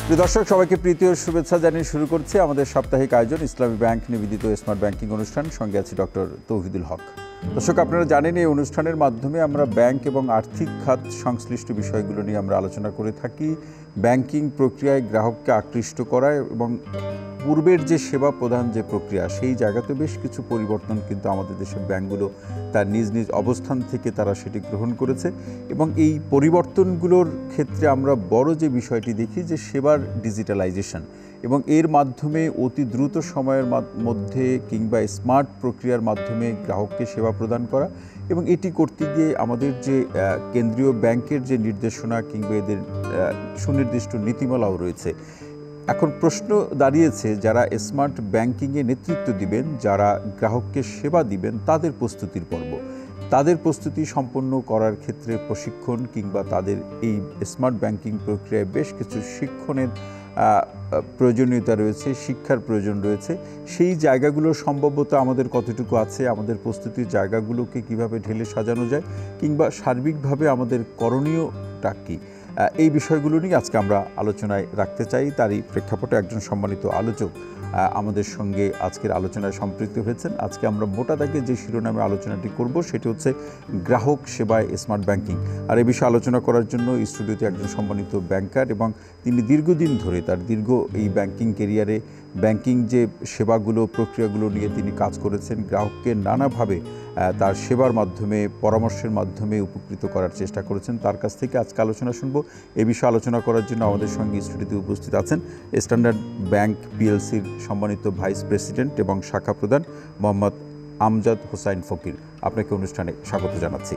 প্রিয় দর্শক, সবাইকে প্রীতি ও শুভেচ্ছা জানিয়ে শুরু করছে আমাদের সাপ্তাহিক আয়োজন ইসলামী ব্যাংক নিবেদিত স্মার্ট ব্যাংকিং অনুষ্ঠান। সঙ্গে আছি ডক্টর তৌহিদুল হক। দর্শক, আপনারা জানেন এই অনুষ্ঠানের মাধ্যমে আমরা ব্যাংক এবং আর্থিক খাত সংশ্লিষ্ট বিষয়গুলো নিয়ে আমরা আলোচনা করে থাকি। ব্যাংকিং প্রক্রিয়ায় গ্রাহককে আকৃষ্ট করা এবং পূর্বের যে সেবা প্রদান যে প্রক্রিয়া, সেই জায়গাতে বেশ কিছু পরিবর্তন কিন্তু আমাদের দেশের ব্যাংকগুলো তার নিজ নিজ অবস্থান থেকে তারা সেটি গ্রহণ করেছে। এবং এই পরিবর্তনগুলোর ক্ষেত্রে আমরা বড় যে বিষয়টি দেখি যে সেবার ডিজিটালাইজেশন, এবং এর মাধ্যমে অতি দ্রুত সময়ের মধ্যে কিংবা স্মার্ট প্রক্রিয়ার মাধ্যমে গ্রাহককে সেবা প্রদান করা। এবং এটি করতে গিয়ে আমাদের যে কেন্দ্রীয় ব্যাংকের যে নির্দেশনা কিংবা এদের সুনির্দিষ্ট নীতিমালাও রয়েছে। এখন প্রশ্ন দাঁড়িয়েছে, যারা স্মার্ট ব্যাংকিংয়ে নেতৃত্ব দিবেন, যারা গ্রাহককে সেবা দিবেন, তাদের প্রস্তুতির পর্ব। তাদের প্রস্তুতি সম্পন্ন করার ক্ষেত্রে প্রশিক্ষণ কিংবা তাদের এই স্মার্ট ব্যাংকিং প্রক্রিয়ায় বেশ কিছু শিক্ষণের প্রয়োজনীয়তা রয়েছে, শিক্ষার প্রয়োজন রয়েছে। সেই জায়গাগুলো সম্ভবত আমাদের কতটুকু আছে, আমাদের প্রস্তুতির জায়গাগুলোকে কিভাবে ঢেলে সাজানো যায়, কিংবা সার্বিকভাবে আমাদের করণীয়টা কী, এই বিষয়গুলো নিয়ে আজকে আমরা আলোচনায় রাখতে চাই। তারই প্রেক্ষাপটে একজন সম্মানিত আলোচক আমাদের সঙ্গে আজকের আলোচনায় সম্পৃক্ত হয়েছেন। আজকে আমরা মোটা দাগে যে শিরোনামে আলোচনাটি করব সেটি হচ্ছে গ্রাহক সেবায় স্মার্ট ব্যাংকিং। আর এই বিষয়ে আলোচনা করার জন্য স্টুডিওতে একজন সম্মানিত ব্যাংকার, এবং তিনি দীর্ঘদিন ধরে তার এই ব্যাংকিং কেরিয়ারে ব্যাংকিং যে সেবাগুলো প্রক্রিয়াগুলো নিয়ে তিনি কাজ করেছেন, গ্রাহককে নানাভাবে তার সেবার মাধ্যমে পরামর্শের মাধ্যমে উপকৃত করার চেষ্টা করেছেন। তার কাছ থেকে আজকে আলোচনা শুনব। এ বিষয়ে আলোচনা করার জন্য আমাদের সঙ্গে স্টুডিওতে উপস্থিত আছেন স্ট্যান্ডার্ড ব্যাংক পিএলসির সম্মানিত ভাইস প্রেসিডেন্ট এবং শাখা প্রধান মোহাম্মদ আমজাদ হোসাইন ফকির। আপনাকে অনুষ্ঠানে স্বাগত জানাচ্ছি।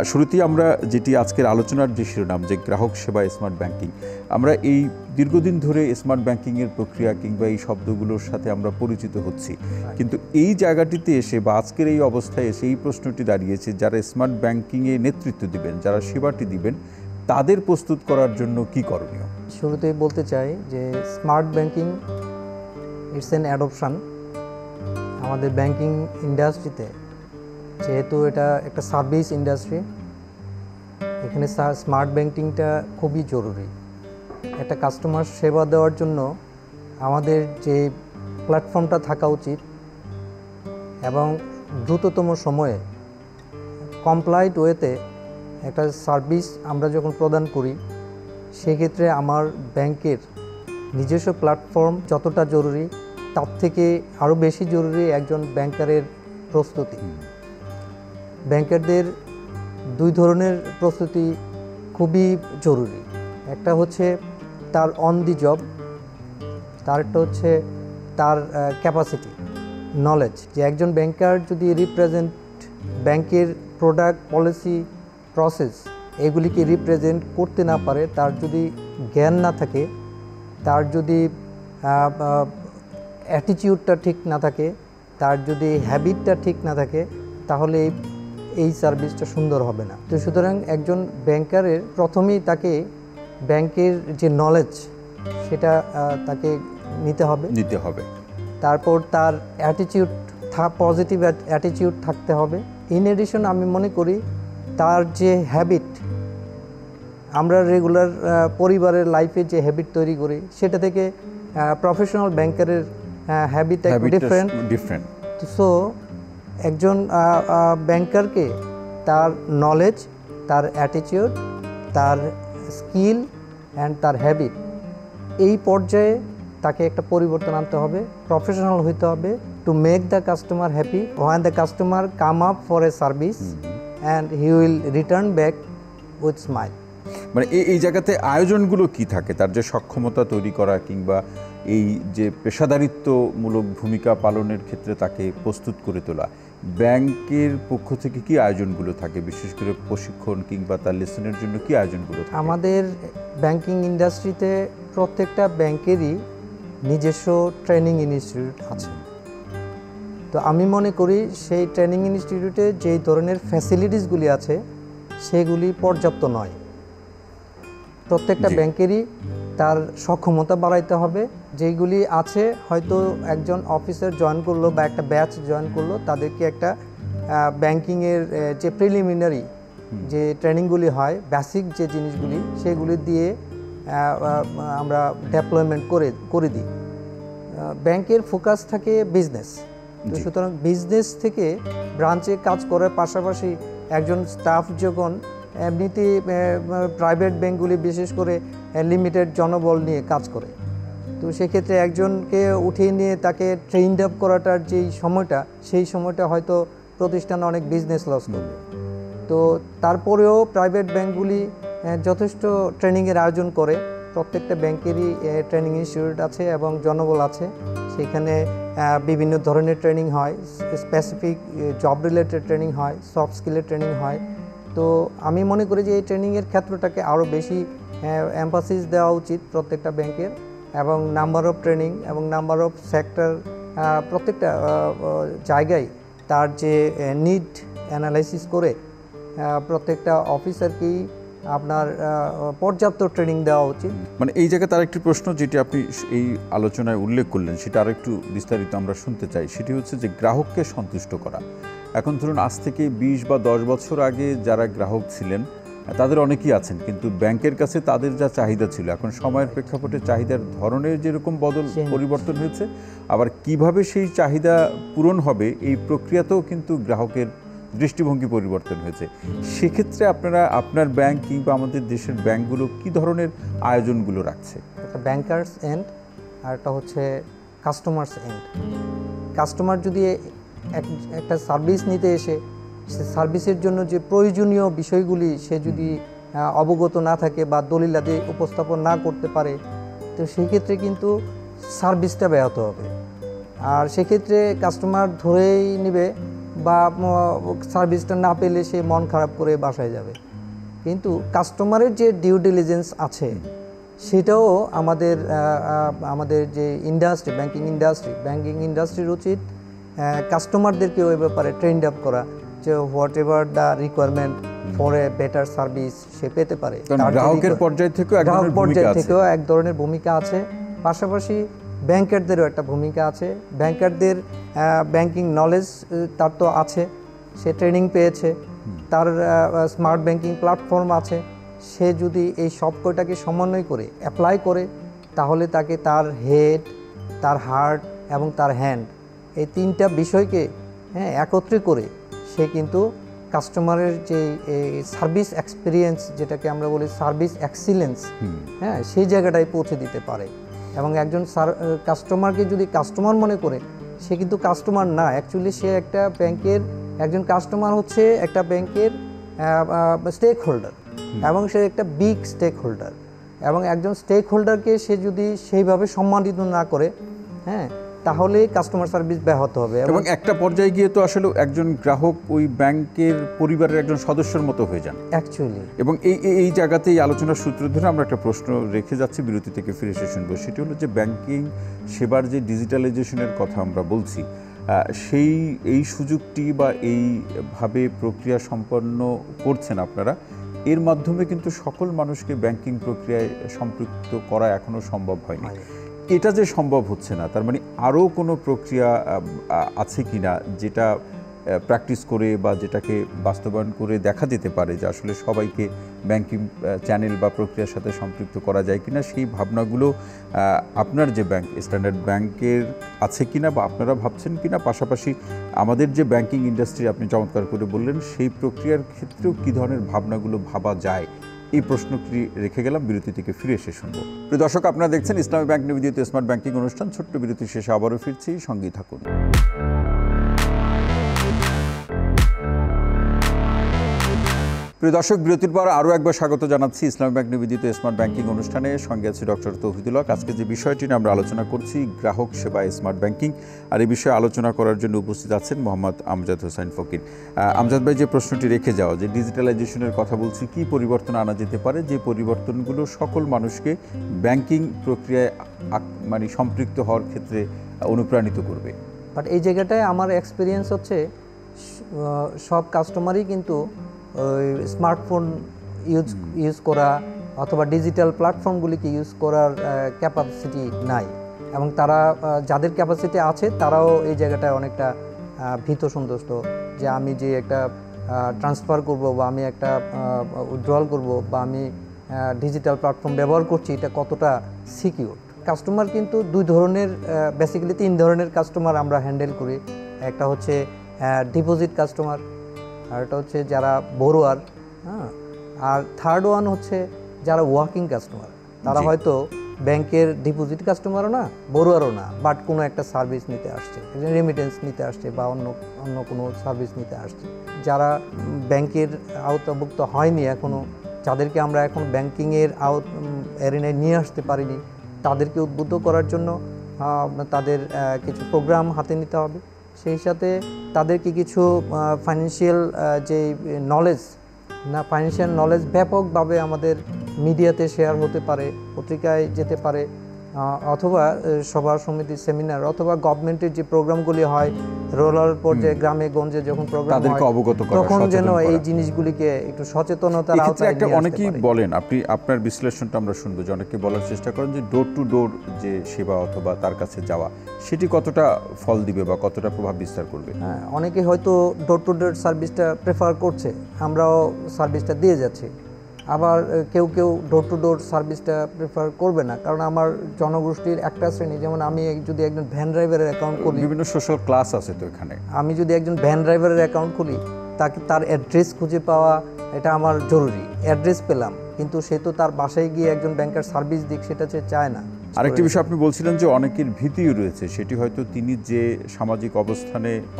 শুরুতেই আমরা যেটি আজকের আলোচনার যে শিরোনাম, যে গ্রাহক সেবা স্মার্ট ব্যাংকিং, আমরা এই দীর্ঘদিন ধরে স্মার্ট ব্যাংকিংয়ের প্রক্রিয়া কিংবা এই শব্দগুলোর সাথে আমরা পরিচিত হচ্ছি, কিন্তু এই জায়গাটিতে এসে বা আজকের এই অবস্থায় এসে এই প্রশ্নটি দাঁড়িয়েছে, যারা স্মার্ট ব্যাংকিংয়ে নেতৃত্ব দিবেন, যারা সেবাটি দিবেন, তাদের প্রস্তুত করার জন্য কি করণীয়? শুরুতেই বলতে চাই যে smart banking it's an adoption আমাদের ব্যাংকিং ইন্ডাস্ট্রিতে। যেহেতু এটা একটা সার্ভিস ইন্ডাস্ট্রি, এখানে স্মার্ট ব্যাংকিংটা খুবই জরুরি। একটা কাস্টমার সেবা দেওয়ার জন্য আমাদের যে প্ল্যাটফর্মটা থাকা উচিত এবং দ্রুততম সময়ে কমপ্লাইড ওয়েতে একটা সার্ভিস আমরা যখন প্রদান করি, সেক্ষেত্রে আমার ব্যাংকের নিজস্ব প্ল্যাটফর্ম যতটা জরুরি, তার থেকে আরও বেশি জরুরি একজন ব্যাংকারের প্রস্তুতি। ব্যাংকারদের দুই ধরনের প্রস্তুতি খুবই জরুরি। একটা হচ্ছে তার অন দি জব, তারটা হচ্ছে তার ক্যাপাসিটি, নলেজ। যে একজন ব্যাংকার যদি রিপ্রেজেন্ট ব্যাংকের প্রোডাক্ট, পলিসি, প্রসেস এগুলিকে রিপ্রেজেন্ট করতে না পারে, তার যদি জ্ঞান না থাকে, তার যদি অ্যাটিটিউডটা ঠিক না থাকে, তার যদি হ্যাবিটটা ঠিক না থাকে, তাহলে এই সার্ভিসটা সুন্দর হবে না। তো সুতরাং একজন ব্যাংকারের প্রথমেই তাকে ব্যাংকের যে নলেজ সেটা তাকে নিতে হবে। তারপর তার অ্যাটিটিউড, পজিটিভ অ্যাটিটিউড থাকতে হবে। ইন এডিশন আমি মনে করি তার যে হ্যাবিট, আমরা রেগুলার পরিবারের লাইফে যে হ্যাবিট তৈরি করি, সেটা থেকে প্রফেশনাল ব্যাংকারের হ্যাবিট ডিফারেন্ট। সো একজন ব্যাংকারকে তার নলেজ, তার অ্যাটিটিউড, তার স্কিল অ্যান্ড তার হ্যাবিট, এই পর্যায়ে তাকে একটা পরিবর্তন আনতে হবে, প্রফেশনাল হইতে হবে, to make the customer happy when the customer come up for a service and he will return back with smile. মানে এই জায়গাতে আয়োজনগুলো কি থাকে, তার যে সক্ষমতা তৈরি করা কিংবা এই যে পেশাদারিত্বমূলক ভূমিকা পালনের ক্ষেত্রে তাকে প্রস্তুত করে তোলা, ব্যাংকের পক্ষ থেকে কি আয়োজনগুলো থাকে, বিশেষ করে প্রশিক্ষণ কিংবা তার লেসনের জন্য কি আয়োজনগুলো থাকে? আমাদের ব্যাংকিং ইন্ডাস্ট্রিতে প্রত্যেকটা ব্যাংকেরই নিজস্ব ট্রেনিং ইনস্টিটিউট আছে। তো আমি মনে করি সেই ট্রেনিং ইনস্টিটিউটে যেই ধরনের ফ্যাসিলিটিসগুলি আছে সেগুলি পর্যাপ্ত নয়। প্রত্যেকটা ব্যাংকেরই তার সক্ষমতা বাড়াইতে হবে। যেইগুলি আছে, হয়তো একজন অফিসার জয়েন করলো বা একটা ব্যাচ জয়েন করলো, তাদেরকে একটা ব্যাংকিংয়ের যে প্রিলিমিনারি যে ট্রেনিংগুলি হয়, বেসিক যে জিনিসগুলি, সেগুলি দিয়ে আমরা ডেপ্লয়মেন্ট করে দিই। ব্যাংকের ফোকাস থাকে বিজনেস, তো সুতরাং বিজনেস থেকে ব্রাঞ্চে কাজ করার পাশাপাশি একজন স্টাফ যখন এমনিতে প্রাইভেট ব্যাংকগুলি বিশেষ করে লিমিটেড জনবল নিয়ে কাজ করে, তো সেক্ষেত্রে একজনকে উঠিয়ে নিয়ে তাকে ট্রেইনড আপ করাটার যেই সময়টা, সেই সময়টা হয়তো প্রতিষ্ঠান অনেক বিজনেস লস করবে। তো তারপরেও প্রাইভেট ব্যাংকগুলি যথেষ্ট ট্রেনিংয়ের আয়োজন করে। প্রত্যেকটা ব্যাংকেরই ট্রেনিং ইনস্টিটিউট আছে এবং জনবল আছে, সেখানে বিভিন্ন ধরনের ট্রেনিং হয়, স্পেসিফিক জব রিলেটেড ট্রেনিং হয়, সফট স্কিলের ট্রেনিং হয়। তো আমি মনে করি যে এই ট্রেনিংয়ের ক্ষেত্রটাকে আরও বেশি এমফাসিস দেওয়া উচিত প্রত্যেকটা ব্যাংকের, এবং নাম্বার অফ ট্রেনিং এবং নাম্বার অফ সেক্টর প্রত্যেকটা জায়গায় তার যে নিড অ্যানালাইসিস করে প্রত্যেকটা অফিসারকেই আপনার পর্যাপ্ত ট্রেনিং দেওয়া উচিত। মানে এই জায়গায় তার একটি প্রশ্ন যেটি আপনি এই আলোচনায় উল্লেখ করলেন, সেটা আর একটু বিস্তারিত আমরা শুনতে চাই। সেটি হচ্ছে যে গ্রাহককে সন্তুষ্ট করা। এখন ধরুন আজ থেকে 20 বা 10 বছর আগে যারা গ্রাহক ছিলেন তাদের অনেকেই আছেন, কিন্তু ব্যাংকের কাছে তাদের যা চাহিদা ছিল, এখন সময়ের প্রেক্ষাপটে চাহিদার ধরনের যেরকম পরিবর্তন হয়েছে, আবার কিভাবে সেই চাহিদা পূরণ হবে এই প্রক্রিয়াতেও কিন্তু গ্রাহকের দৃষ্টিভঙ্গি পরিবর্তন হয়েছে। সেক্ষেত্রে আপনারা আপনার ব্যাংক কিংবা আমাদের দেশের ব্যাংকগুলো কি ধরনের আয়োজনগুলো রাখছে? একটা ব্যাংকার্স এন্ড আর একটা হচ্ছে কাস্টমার্স এন্ড। কাস্টমার যদি একটা সার্ভিস নিতে এসে সে সার্ভিসের জন্য যে প্রয়োজনীয় বিষয়গুলি সে যদি অবগত না থাকে বা দলিলাদি উপস্থাপন না করতে পারে, তো সেক্ষেত্রে কিন্তু সার্ভিসটা ব্যাহত হবে। আর সেক্ষেত্রে কাস্টমার ধরেই নেবে বা সার্ভিসটা না পেলে সে মন খারাপ করে বাসায় যাবে। কিন্তু কাস্টমারের যে ডিউ ডিলিজেন্স আছে সেটাও আমাদের যে ইন্ডাস্ট্রি, ব্যাংকিং ইন্ডাস্ট্রির উচিত কাস্টমারদেরকে ওই ব্যাপারে ট্রেন্ড আপ করা, যে whatever the requirement for a better service সে পেতে পারে। গ্রাহকের পর্যায় থেকেও এক ধরনের ভূমিকা আছে, পাশাপাশি ব্যাংকারদেরও একটা ভূমিকা আছে। ব্যাংকারদের ব্যাংকিং নলেজ তার তো আছে, সে ট্রেনিং পেয়েছে, তার স্মার্ট ব্যাংকিং প্ল্যাটফর্ম আছে। সে যদি এই সব কয়টাকে সমন্বয় করে অ্যাপ্লাই করে, তাহলে তাকে তার হেড, তার হার্ট এবং তার হ্যান্ড, এই তিনটা বিষয়কে একত্রে করে সে কিন্তু কাস্টমারের যে সার্ভিস এক্সপিরিয়েন্স, যেটাকে আমরা বলি সার্ভিস এক্সিলেন্স, সেই জায়গাটায় পৌঁছে দিতে পারে। এবং একজন কাস্টমারকে যদি কাস্টমার মনে করে, সে কিন্তু কাস্টমার না, অ্যাকচুয়ালি সে একটা ব্যাংকের একজন কাস্টমার হচ্ছে একটা ব্যাংকের স্টেক হোল্ডার, এবং সে একটা বিগ স্টেক হোল্ডার। এবং একজন স্টেক হোল্ডারকে সে যদি সেইভাবে সম্মানিত না করে, তাহলে কাস্টমার সার্ভিস ব্যাহত হবে। এবং একটা পর্যায়ে গিয়ে তো আসলে একজন গ্রাহক ওই ব্যাংকের পরিবারের একজন সদস্যের মতো হয়ে যান অ্যাকচুয়ালি। এবং এই জায়গাতে এই আলোচনার সূত্র ধরে আমরা একটা প্রশ্ন রেখে যাচ্ছি, বিরতি থেকে ফিরে এসে শুনবো। সেটি হলো যে ব্যাংকিং সেবার যে ডিজিটালাইজেশনের কথা আমরা বলছি, এই সুযোগটি বা এইভাবে প্রক্রিয়া সম্পন্ন করছেন আপনারা, এর মাধ্যমে কিন্তু সকল মানুষকে ব্যাংকিং প্রক্রিয়ায় সম্পৃক্ত করা এখনো সম্ভব হয়নি। এটা যে সম্ভব হচ্ছে না, তার মানে আরও কোনো প্রক্রিয়া আছে কি না যেটা প্র্যাকটিস করে বা যেটাকে বাস্তবায়ন করে দেখা যেতে পারে যে আসলে সবাইকে ব্যাংকিং চ্যানেল বা প্রক্রিয়ার সাথে সম্পৃক্ত করা যায় কিনা, সেই ভাবনাগুলো আপনার যে ব্যাংক স্ট্যান্ডার্ড ব্যাংকের আছে কিনা বা আপনারা ভাবছেন কিনা, পাশাপাশি আমাদের যে ব্যাংকিং ইন্ডাস্ট্রি আপনি চমৎকার করে বললেন, সেই প্রক্রিয়ার ক্ষেত্রেও কী ধরনের ভাবনাগুলো ভাবা যায়, এই প্রশ্নটি রেখে গেলাম। বিরতি থেকে ফিরে এসে শুনবো। প্রিয় দর্শক, আপনারা দেখছেন ইসলামী ব্যাংক নিবেদিত স্মার্ট ব্যাংকিং অনুষ্ঠান। ছোট্ট বিরতির শেষে আবারও ফিরছি, সঙ্গেই থাকুন। প্রিয় দর্শক, বিরতির পর আরও একবার স্বাগত জানাচ্ছি ইসলামী ব্যাংক নিবেদিত স্মার্ট ব্যাংকিং অনুষ্ঠানে। সঙ্গে আছে ডক্টর তৌহিদুল হক। আজকে যে বিষয়টি নিয়ে আমরা আলোচনা করছি, গ্রাহক সেবা স্মার্ট ব্যাংকিং, আর এই বিষয়ে আলোচনা করার জন্য উপস্থিত আছেন মোহাম্মদ আমজাদ হোসেন ফকির। আমজাদ ভাই, যে প্রশ্নটি রেখে যাওয়া, যে ডিজিটালাইজেশনের কথা বলছি, কি পরিবর্তন আনা যেতে পারে যে পরিবর্তনগুলো সকল মানুষকে ব্যাংকিং প্রক্রিয়ায় মানে সম্পৃক্ত হওয়ার ক্ষেত্রে অনুপ্রাণিত করবে? বাট এই জায়গাটায় আমার এক্সপিরিয়েন্স হচ্ছে সব কাস্টমারই কিন্তু ওই স্মার্টফোন ইউজ করা অথবা ডিজিটাল প্ল্যাটফর্মগুলিকে ইউজ করার ক্যাপাসিটি নাই, এবং তারা যাদের ক্যাপাসিটি আছে তারাও এই জায়গাটায় অনেকটা ভীত সন্তুষ্ট, যে আমি যে একটা ট্রান্সফার করব বা আমি একটা উইথড্রল করব বা আমি ডিজিটাল প্ল্যাটফর্ম ব্যবহার করছি এটা কতটা সিকিউর। কাস্টমার কিন্তু দুই ধরনের, বেসিক্যালি 3 ধরনের কাস্টমার আমরা হ্যান্ডেল করি। একটা হচ্ছে ডিপোজিট কাস্টমার, আর এটা হচ্ছে যারা বড়োয়ার, হ্যাঁ, আর থার্ড ওয়ান হচ্ছে যারা ওয়ার্কিং কাস্টমার। তারা হয়তো ব্যাংকের ডিপোজিট কাস্টমারও না, বড়োয়ারও না, বাট কোনো একটা সার্ভিস নিতে আসছে, রেমিটেন্স নিতে আসছে বা অন্য কোনো সার্ভিস নিতে আসছে। যারা ব্যাংকের আওতাভুক্ত হয়নি এখনও, যাদেরকে আমরা এখন ব্যাংকিংয়ের এরিনায় নিয়ে আসতে পারিনি, তাদেরকে উদ্বুদ্ধ করার জন্য তাদের কিছু প্রোগ্রাম হাতে নিতে হবে। সেই সাথে তাদেরকে কিছু ফাইন্যান্সিয়াল যে ফাইন্যান্সিয়াল নলেজ ব্যাপকভাবে আমাদের মিডিয়াতে শেয়ার হতে পারে, পত্রিকায় যেতে পারে, অথবা সভা সমিতি সেমিনার, অথবা গভর্নমেন্টের যে প্রোগ্রামগুলি হয় রোলার পর্যায়ে গ্রামে গঞ্জে যখন প্রোগ্রাম হয় তখন যেন এই জিনিসগুলিকে একটু সচেতনতার আওতায় নিয়ে আসতে অনেকেই বলেন, আপনার বিশ্লেষণটা আমরা শুনবো, যে অনেকে বলার চেষ্টা করেন যে ডোর টু ডোর যে সেবা অথবা তার কাছে যাওয়া, সেটি কতটা ফল দিবে বা কতটা প্রভাব বিস্তার করবে। হ্যাঁ, অনেকে হয়তো ডোর টু ডোর সার্ভিসটা প্রেফার করছে, আমরাও সার্ভিসটা দিয়ে যাচ্ছি। আবার কেউ ডোর টু ডোর সার্ভিসটা প্রেফার করবে না, কারণ আমার জনগোষ্ঠীর একটা শ্রেণী, যেমন আমি যদি একজন ভ্যান ড্রাইভারের অ্যাকাউন্ট খুলি, বিভিন্ন সোশ্যাল ক্লাস আছে তো এখানে, আমি যদি একজন ভ্যান ড্রাইভারের অ্যাকাউন্ট খুলি, তার অ্যাড্রেস খুঁজে পাওয়া এটা আমার জরুরি। অ্যাড্রেস পেলাম, কিন্তু সে তো তার বাসায় গিয়ে একজন ব্যাংকার সার্ভিস দিক সেটা সে চায় না। আরেকটি বিষয় আপনি বলছিলেন যে অনেকের ভীতিও রয়েছে, সেটি হয়তো তিনি যে সামাজিক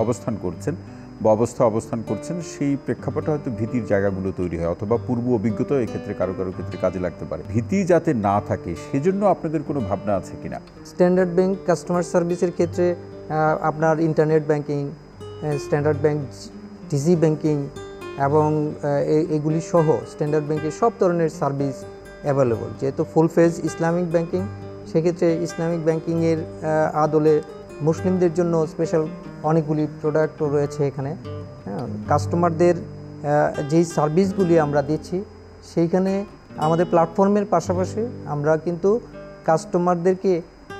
অবস্থান করছেন বা অবস্থান করছেন, সেই প্রেক্ষাপটে হয়তো ভীতির জায়গাগুলো তৈরি হয়, অথবা পূর্ব অভিজ্ঞতা এক্ষেত্রে কারো ক্ষেত্রে কাজে লাগতে পারে। ভীতি যাতে না থাকে সেজন্য আপনাদের কোনো ভাবনা আছে কিনা? স্ট্যান্ডার্ড ব্যাংক কাস্টমার সার্ভিসের ক্ষেত্রে আপনার internet banking, standard bank digi banking এবং এগুলি সহ স্ট্যান্ডার্ড ব্যাংকের সব ধরনের সার্ভিস অ্যাভেলেবল। যেহেতু ফুল ফেজ ইসলামিক ব্যাংকিং, সেক্ষেত্রে ইসলামিক ব্যাংকিংয়ের আদলে মুসলিমদের জন্য স্পেশাল অনেকগুলি প্রোডাক্ট রয়েছে এখানে। কাস্টমারদের যেই সার্ভিসগুলি আমরা দিচ্ছি, সেইখানে আমাদের প্ল্যাটফর্মের পাশাপাশি আমরা কিন্তু কাস্টমারদেরকে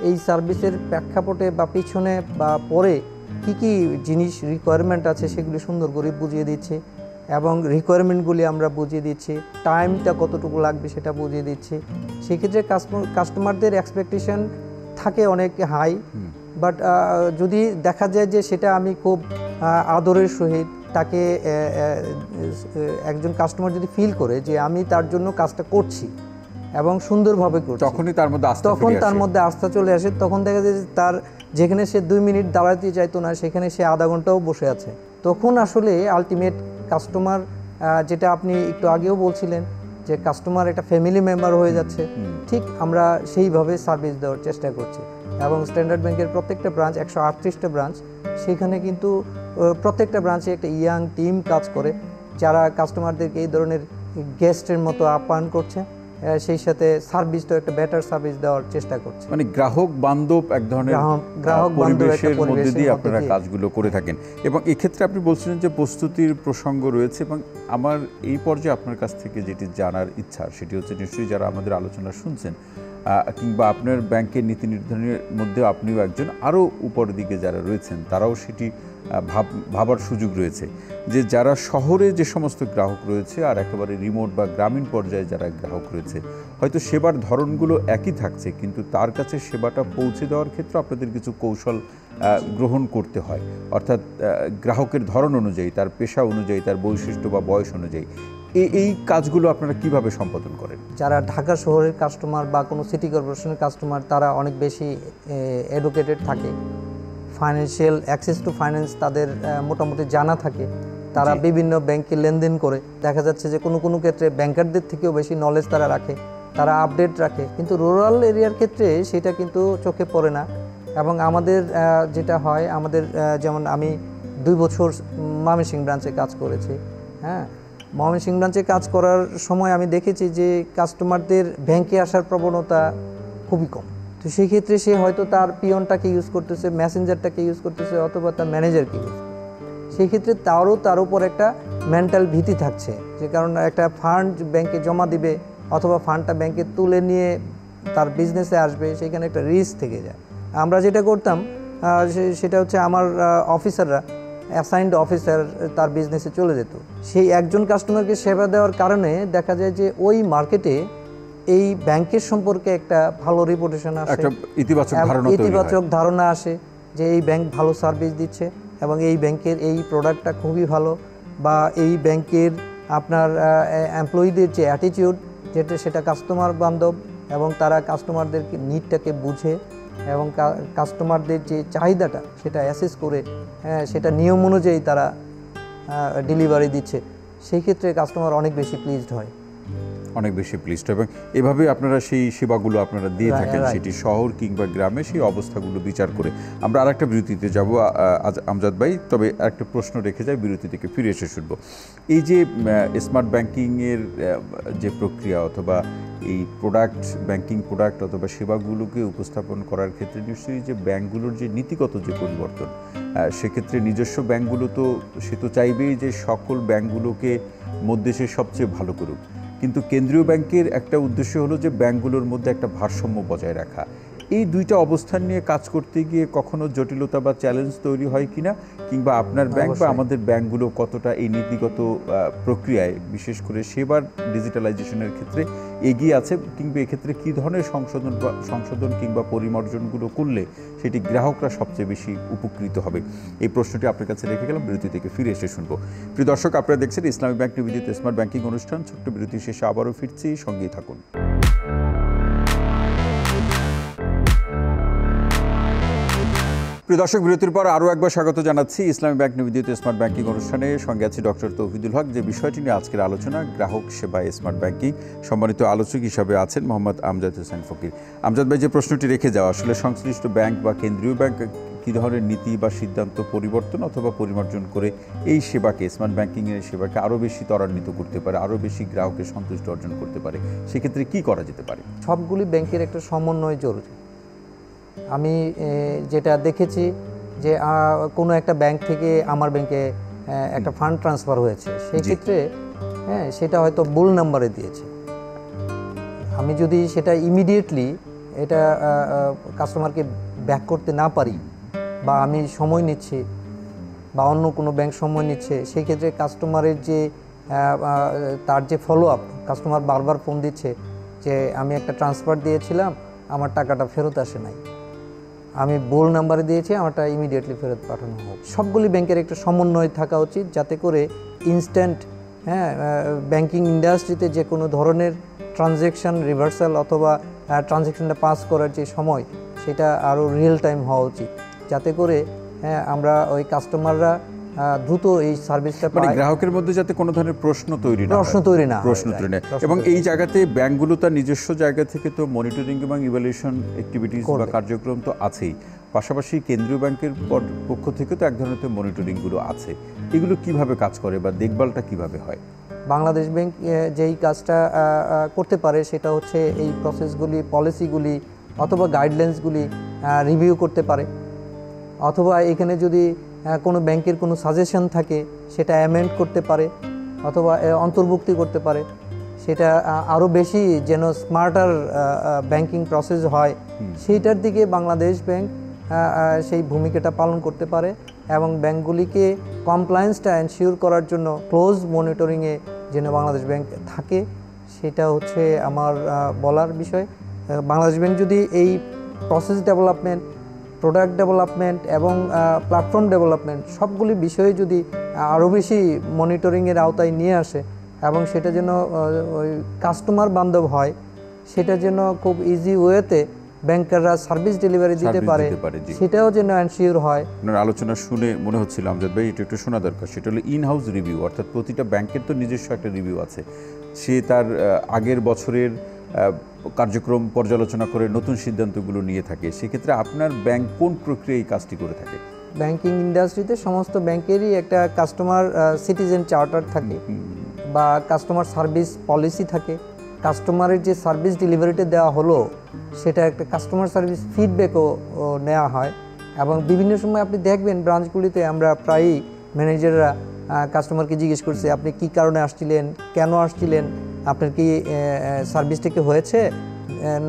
এই সার্ভিসের প্রেক্ষাপটে বা পিছনে বা পরে কি কি জিনিস রিকোয়ারমেন্ট আছে সেগুলি সুন্দর করে বুঝিয়ে দিচ্ছি, এবং রিকোয়ারমেন্টগুলি আমরা বুঝিয়ে দিচ্ছি, টাইমটা কতটুকু লাগবে সেটা বুঝিয়ে দিচ্ছি। সেক্ষেত্রে কাস্টমারদের এক্সপেকটেশন থাকে অনেক হাই, বাট যদি দেখা যায় যে সেটা আমি খুব আদরের সহিত তাকে, একজন কাস্টমার যদি ফিল করে যে আমি তার জন্য কাজটা করছি এবং সুন্দরভাবে করছি, তখন তার মধ্যে আস্থা চলে আসে। তখন দেখা যায় যে তার যেখানে সে 2 মিনিট দাঁড়াতে চাইতো না, সেখানে সে আধা ঘন্টাও বসে আছে। তখন আসলে আলটিমেট কাস্টমার, যেটা আপনি একটু আগেও বলছিলেন যে কাস্টমার একটা ফ্যামিলি মেম্বার হয়ে যাচ্ছে, ঠিক আমরা সেইভাবে সার্ভিস দেওয়ার চেষ্টা করছি। এবং স্ট্যান্ডার্ড ব্যাংকের প্রত্যেকটা ব্রাঞ্চ, 138টা ব্রাঞ্চ, সেখানে কিন্তু প্রত্যেকটা ব্রাঞ্চে একটা ইয়াং টিম কাজ করে, যারা কাস্টমারদেরকে এই ধরনের গেস্টের মতো আপ্যায়ন করছে, সেই সাথে সার্ভিসটাও একটা বেটার সার্ভিস দেওয়ার চেষ্টা করছে। মানে গ্রাহক বান্ধব এক ধরনের পরিবেশের মধ্যে দিয়ে আপনারা কাজগুলো করে থাকেন। এবং এক্ষেত্রে আপনি বলছিলেন যে প্রস্তুতির প্রসঙ্গ রয়েছে, এবং আমার এই পর্যায়ে আপনার কাছ থেকে যেটি জানার ইচ্ছা সেটি হচ্ছে, নিশ্চয়ই যারা আমাদের আলোচনা শুনছেন কিংবা আপনার ব্যাংকের নীতি নির্ধারণের মধ্যে আপনিও একজন, আরও উপরের দিকে যারা রয়েছেন তারাও সেটি ভাবার সুযোগ রয়েছে, যে যারা শহরে যে সমস্ত গ্রাহক রয়েছে আর একেবারে রিমোট বা গ্রামীণ পর্যায়ে যারা গ্রাহক রয়েছে, হয়তো সেবার ধরনগুলো একই থাকছে, কিন্তু তার কাছে সেবাটা পৌঁছে দেওয়ার ক্ষেত্রে আপনাদের কিছু কৌশল গ্রহণ করতে হয়। অর্থাৎ গ্রাহকের ধরন অনুযায়ী, তার পেশা অনুযায়ী, তার বৈশিষ্ট্য বা বয়স অনুযায়ী এই কাজগুলো আপনারা কিভাবে সম্পাদন করেন? যারা ঢাকা শহরের কাস্টমার বা কোনো সিটি কর্পোরেশনের কাস্টমার, তারা অনেক বেশি এডুকেটেড থাকে, ফাইন্যান্সিয়াল অ্যাক্সেস টু ফাইন্যান্স তাদের মোটামুটি জানা থাকে, তারা বিভিন্ন ব্যাংকে লেনদেন করে। দেখা যাচ্ছে যে কোনো ক্ষেত্রে ব্যাংকারদের থেকেও বেশি নলেজ তারা রাখে, তারা আপডেট রাখে, কিন্তু রুরাল এরিয়ার ক্ষেত্রে সেটা কিন্তু চোখে পড়ে না। এবং আমাদের যেটা হয়, আমাদের যেমন আমি 2 বছর ময়মনসিংহ ব্রাঞ্চে কাজ করেছি। হ্যাঁ, ময়মনসিংহ ব্রাঞ্চে কাজ করার সময় আমি দেখেছি যে কাস্টমারদের ব্যাংকে আসার প্রবণতা খুবই কম। তো সেই ক্ষেত্রে সে হয়তো তার পিয়নটাকে ইউজ করতেছে, মেসেঞ্জারটাকে ইউজ করতেছে, অথবা তার ম্যানেজারকে ইউজ করতেছে। সেই ক্ষেত্রে তার উপর একটা মেন্টাল ভীতি থাকছে, যে কারণ একটা ফান্ড ব্যাংকে জমা দিবে অথবা ফান্ডটা ব্যাংকে তুলে নিয়ে তার বিজনেসে আসবে, সেখানে একটা রিস্ক থেকে যায়। আমরা যেটা করতাম সেটা হচ্ছে আমার অফিসাররা, অ্যাসাইন্ড অফিসার তার বিজনেসে চলে যেত। সেই একজন কাস্টমারকে সেবা দেওয়ার কারণে দেখা যায় যে ওই মার্কেটে এই ব্যাংকের সম্পর্কে একটা ভালো রেপুটেশন আসে, একটা ইতিবাচক এবং ধারণা তৈরি হয়। ইতিবাচক ধারণা আসে যে এই ব্যাংক ভালো সার্ভিস দিচ্ছে এবং এই ব্যাংকের এই প্রোডাক্টটা খুবই ভালো, বা এই ব্যাংকের আপনার এমপ্লয়িদের যে অ্যাটিটিউড সেটা কাস্টমার বান্ধব, এবং তারা কাস্টমারদের নিডটাকে বুঝে এবং কাস্টমারদের যে চাহিদাটা সেটা অ্যাসেস করে সেটা নিয়ম অনুযায়ী তারা ডেলিভারি দিচ্ছে, সেই ক্ষেত্রে কাস্টমার অনেক বেশি প্লিজড হয়, অনেক বেশি প্লিজড। এবং এভাবে আপনারা সেই সেবাগুলো আপনারা দিয়ে থাকেন, সেটি শহর কিংবা গ্রামে সেই অবস্থাগুলো বিচার করে। আমরা আর একটা বিরতিতে যাব আমজাদ ভাই, তবে একটা প্রশ্ন রেখে যাই, বিরতি থেকে ফিরে এসে শুনবো। এই যে স্মার্ট ব্যাংকিংয়ের যে প্রক্রিয়া অথবা এই ব্যাংকিং প্রোডাক্ট অথবা সেবাগুলোকে উপস্থাপন করার ক্ষেত্রে নিশ্চয়ই যে ব্যাংকগুলোর যে নীতিগত যে পরিবর্তন, সেক্ষেত্রে নিজস্ব ব্যাংকগুলো সে তো চাইবেই যে সকল ব্যাংকগুলোকে মধ্যে সে সবচেয়ে ভালো করুক, কিন্তু কেন্দ্রীয় ব্যাংকের একটা উদ্দেশ্য হলো যে ব্যাংকগুলোর মধ্যে একটা ভারসাম্য বজায় রাখা। এই দুইটা অবস্থান নিয়ে কাজ করতে গিয়ে কখনো জটিলতা বা চ্যালেঞ্জ তৈরি হয় কিনা, কিংবা আপনার ব্যাংক বা আমাদের ব্যাংকগুলো কতটা এই নীতিগত প্রক্রিয়ায়, বিশেষ করে সেবার ডিজিটালাইজেশনের ক্ষেত্রে এগিয়ে আছে, কিংবা এক্ষেত্রে কী ধরনের সংশোধন কিংবা পরিমার্জনগুলো করলে সেটি গ্রাহকরা সবচেয়ে বেশি উপকৃত হবে? এই প্রশ্নটি আপনার কাছে রেখে গেলাম, বিরতি থেকে ফিরে এসে শুনবো। প্রিয় দর্শক, আপনারা দেখছেন ইসলামী ব্যাংক নিবেদিত স্মার্ট ব্যাংকিং অনুষ্ঠান। ছোট্ট বিরতি শেষে আবারও ফিরছি, সঙ্গেই থাকুন। প্রিয় দর্শক, বিরতির পর আরও একবার স্বাগত জানাচ্ছি ইসলামী ব্যাংক নিবেদিত স্মার্ট ব্যাংকিং অনুষ্ঠানে। সঙ্গে আছি ডক্টর তৌহিদুল হক। যে বিষয়টি নিয়ে আজকের আলোচনা, গ্রাহক সেবা স্মার্ট ব্যাংকিং, সম্মানিত আলোচক হিসাবে আছেন মোহাম্মদ আমজাদ হোসেন ফকির। আমজাদ ভাই, যে প্রশ্নটি রেখে যাওয়া, আসলে সংশ্লিষ্ট ব্যাংক বা কেন্দ্রীয় ব্যাংক কী ধরনের নীতি বা সিদ্ধান্ত পরিবর্তন অথবা পরিমার্জন করে এই সেবাকে, স্মার্ট ব্যাংকিংয়ের সেবাকে আরও বেশি ত্বরান্বিত করতে পারে, আরও বেশি গ্রাহকের সন্তুষ্টি অর্জন করতে পারে, সেক্ষেত্রে কী করা যেতে পারে? সবগুলি ব্যাংকের একটা সমন্বয় জরুরি। আমি যেটা দেখেছি যে কোনো একটা ব্যাংক থেকে আমার ব্যাংকে একটা ফান্ড ট্রান্সফার হয়েছে, সেই ক্ষেত্রে সেটা হয়তো ভুল নাম্বারে দিয়েছে। আমি যদি সেটা ইমিডিয়েটলি এটা কাস্টমারকে ব্যাক করতে না পারি, বা আমি সময় নিচ্ছি বা অন্য কোনো ব্যাংক সময় নিচ্ছে, সেই ক্ষেত্রে কাস্টমারের যে তার যে ফলো আপ, কাস্টমার বারবার ফোন দিচ্ছে যে আমি একটা ট্রান্সফার দিয়েছিলাম, আমার টাকাটা ফেরত আসে নাই, আমি ভুল নাম্বারে দিয়েছি, আমারটা ইমিডিয়েটলি ফেরত পাঠানো হোক। সবগুলি ব্যাংকের একটা সমন্বয় থাকা উচিত, যাতে করে ইনস্ট্যান্ট ব্যাংকিং ইন্ডাস্ট্রিতে যে কোনো ধরনের ট্রানজ্যাকশান রিভার্সাল অথবা ট্রানজ্যাকশানটা পাস করার যে সময়, সেটা আরও রিয়েল টাইম হওয়া উচিত, যাতে করে আমরা ওই কাস্টমাররা দ্রুত এই সার্ভিসটা পায়, গ্রাহকের মধ্যে যাতে কোনো ধরনের প্রশ্ন তৈরি না। এবং এই জায়গাতে ব্যাংকগুলো তার নিজস্ব জায়গা থেকে তো মনিটরিং এবং ইভ্যালুয়েশন অ্যাক্টিভিটিস বা কার্যক্রম তো আছেই, পাশাপাশি কেন্দ্রীয় ব্যাংকের পক্ষ থেকে তো এক ধরনের মনিটরিংগুলো আছে। এগুলো কিভাবে কাজ করে বা দেখভালটা কিভাবে হয়? বাংলাদেশ ব্যাংক যেই কাজটা করতে পারে সেটা হচ্ছে এই প্রসেসগুলি, পলিসিগুলি অথবা গাইডলাইন্সগুলি রিভিউ করতে পারে, অথবা এখানে যদি কোনো ব্যাংকের কোনো সাজেশন থাকে সেটা অ্যামেন্ড করতে পারে, অথবা অন্তর্ভুক্তি করতে পারে, সেটা আরও বেশি যেন স্মার্টার ব্যাংকিং প্রসেস হয়, সেইটার দিকে বাংলাদেশ ব্যাংক সেই ভূমিকাটা পালন করতে পারে। এবং ব্যাংকগুলিকে কমপ্লায়েন্সটা এনশিওর করার জন্য ক্লোজ মনিটরিংয়ে যেন বাংলাদেশ ব্যাংক থাকে, সেটা হচ্ছে আমার বলার বিষয়। বাংলাদেশ ব্যাংক যদি এই প্রসেস ডেভেলপমেন্ট, প্রোডাক্ট ডেভেলপমেন্ট এবং প্ল্যাটফর্ম ডেভেলপমেন্ট সবগুলি বিষয়ে যদি আরও বেশি মনিটরিংয়ের আওতায় নিয়ে আসে এবং সেটা যেন ওই কাস্টমার বান্ধব হয়, সেটা যেন খুব ইজি ওয়েতে ব্যাংকাররা সার্ভিস ডেলিভারি দিতে পারে, সেটাও যেন এনশিওর হয়। আপনার আলোচনা শুনে মনে হচ্ছিল আমজাদ ভাই এটা একটু শোনা দরকার, সেটা হলো ইন হাউস রিভিউ, অর্থাৎ প্রতিটা ব্যাংকের তো নিজস্ব একটা রিভিউ আছে, সে তার আগের বছরের কার্যক্রম পর্যালোচনা করে নতুন সিদ্ধান্তগুলো নিয়ে থাকে। সেক্ষেত্রে আপনার ব্যাংক কোন প্রক্রিয়ায় এই কাজটি করে থাকে? ব্যাংকিং ইন্ডাস্ট্রিতে সমস্ত ব্যাংকেরই একটা কাস্টমার সিটিজেন চার্টার থাকে বা কাস্টমার সার্ভিস পলিসি থাকে। কাস্টমারের যে সার্ভিস ডেলিভারিটা দেওয়া হলো সেটা একটা কাস্টমার সার্ভিস ফিডব্যাকও নেওয়া হয়। এবং বিভিন্ন সময় আপনি দেখবেন ব্রাঞ্চগুলিতে আমরা প্রায়ই ম্যানেজাররা কাস্টমারকে জিজ্ঞেস করছে আপনি কি কারণে আসছিলেন, কেন আসছিলেন, আপনার কি সার্ভিসটা কি হয়েছে,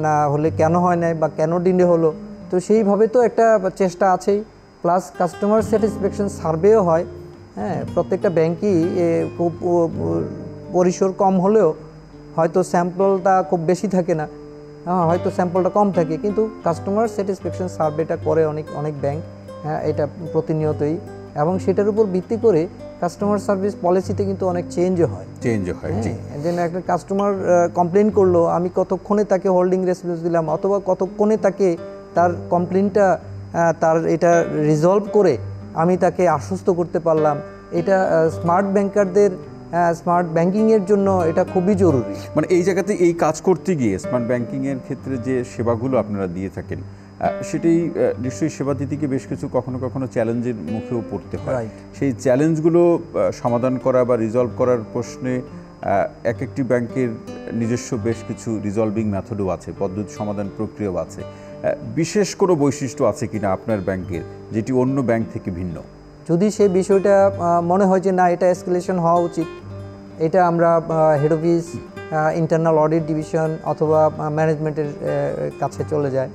না হলে কেন হয় নাই বা কেন ডিলে হলো। তো সেইভাবে তো একটা চেষ্টা আছেই, প্লাস কাস্টমার স্যাটিসফ্যাকশন সার্ভেও হয়। প্রত্যেকটা ব্যাংকই খুব পরিসর কম হলেও হয়তো স্যাম্পলটা খুব বেশি থাকে না, হয়তো স্যাম্পলটা কম থাকে, কিন্তু কাস্টমার স্যাটিসফ্যাকশন সার্ভেটা করে অনেক ব্যাংক, এটা প্রতিনিয়তই, এবং সেটার উপর ভিত্তি করে কাস্টমার সার্ভিস পলিসিতে কিন্তু অনেক চেঞ্জও হয়। জি। যেন একটা কাস্টমার কমপ্লেন করলো, আমি কতক্ষণে তাকে হোল্ডিং রেসপন্স দিলাম, অথবা কতক্ষণে তাকে তার কমপ্লেনটা তার এটা রিজলভ করে আমি তাকে আশ্বস্ত করতে পারলাম, এটা স্মার্ট ব্যাংকারদের স্মার্ট ব্যাংকিংয়ের জন্য এটা খুবই জরুরি। মানে এই জায়গাতে এই কাজ করতে গিয়ে স্মার্ট ব্যাংকিংয়ের ক্ষেত্রে যে সেবাগুলো আপনারা দিয়ে থাকেন, সেটাই নিশ্চয়ই সেবা দিতে গিয়ে বেশ কিছু কখনো কখনো চ্যালেঞ্জের মুখেও পড়তে হয়। সেই চ্যালেঞ্জগুলো সমাধান করা বা রিজলভ করার প্রশ্নে এক একটি ব্যাংকের নিজস্ব বেশ কিছু রিজলভিং মেথডও আছে, পদ্ধতি সমাধান প্রক্রিয়াও আছে। বিশেষ কোনো বৈশিষ্ট্য আছে কিনা আপনার ব্যাংকের যেটি অন্য ব্যাংক থেকে ভিন্ন? যদি সেই বিষয়টা মনে হয় যে না, এটা এসকেলেশন হওয়া উচিত, এটা আমরা head office, internal audit division অথবা ম্যানেজমেন্টের কাছে চলে যায়,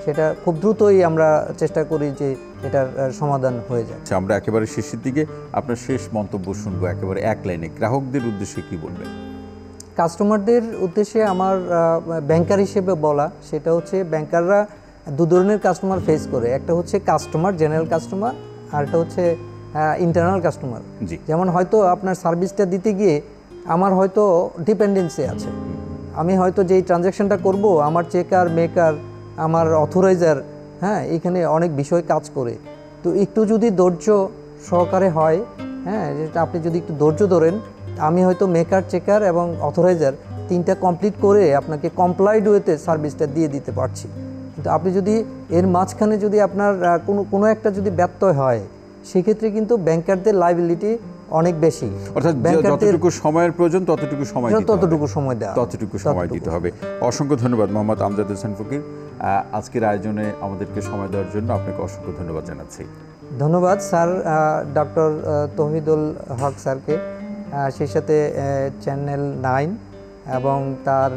সেটা খুব দ্রুতই আমরা চেষ্টা করি যে এটার সমাধান হয়ে যায়। আমরা একেবারে শেষের দিকে আপনার শেষ মন্তব্য শুনবো, একেবারে এক লাইনে গ্রাহকদের উদ্দেশ্যে কি বলবেন? কাস্টমারদের উদ্দেশ্যে আমার ব্যাংকার হিসেবে বলা, সেটা হচ্ছে ব্যাংকাররা দু ধরনের কাস্টমার ফেস করে, একটা হচ্ছে কাস্টমার, জেনারেল কাস্টমার, আর একটা হচ্ছে ইন্টারনাল কাস্টমার। যেমন হয়তো আপনার সার্ভিসটা দিতে গিয়ে আমার হয়তো ডিপেন্ডেন্সি আছে, আমি হয়তো যেই ট্রানজ্যাকশনটা করব, আমার চেকার, মেকার, আমার অথরাইজার, এখানে অনেক বিষয় কাজ করে। তো একটু যদি ধৈর্য সহকারে হয়, যেটা আপনি যদি একটু ধৈর্য ধরেন, আমি হয়তো মেকার, চেকার এবং অথরাইজার তিনটা কমপ্লিট করে আপনাকে কমপ্লাইড ওয়েতে সার্ভিসটা দিয়ে দিতে পারছি। কিন্তু আপনি যদি এর মাঝখানে যদি আপনার কোনো একটা যদি ব্যত্যয় হয়, সেক্ষেত্রে কিন্তু ব্যাংকারদের লায়াবিলিটি অনেক বেশি। অর্থাৎ যতটুকু সময়ের প্রয়োজন ততটুকু সময় দিতে হবে। অসংখ্য ধন্যবাদ মোহাম্মদ আমজাদ হোসেন ফকির, আজকের আয়োজনে আমাদেরকে সময় দেওয়ার জন্য আপনাকে অসংখ্য ধন্যবাদ জানাচ্ছি। ধন্যবাদ স্যার, ডক্টর তৌহিদুল হক স্যারকে, সেই সাথে চ্যানেল 9 এবং তার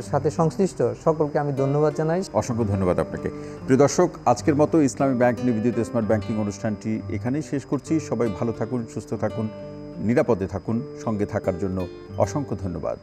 সাথে সংশ্লিষ্ট সকলকে আমি ধন্যবাদ জানাই। অসংখ্য ধন্যবাদ আপনাকে। প্রিয় দর্শক, আজকের মতো ইসলামী ব্যাংক নিবেদিত স্মার্ট ব্যাংকিং অনুষ্ঠানটি এখানেই শেষ করছি। সবাই ভালো থাকুন, সুস্থ থাকুন, নিরাপদে থাকুন। সঙ্গে থাকার জন্য অসংখ্য ধন্যবাদ।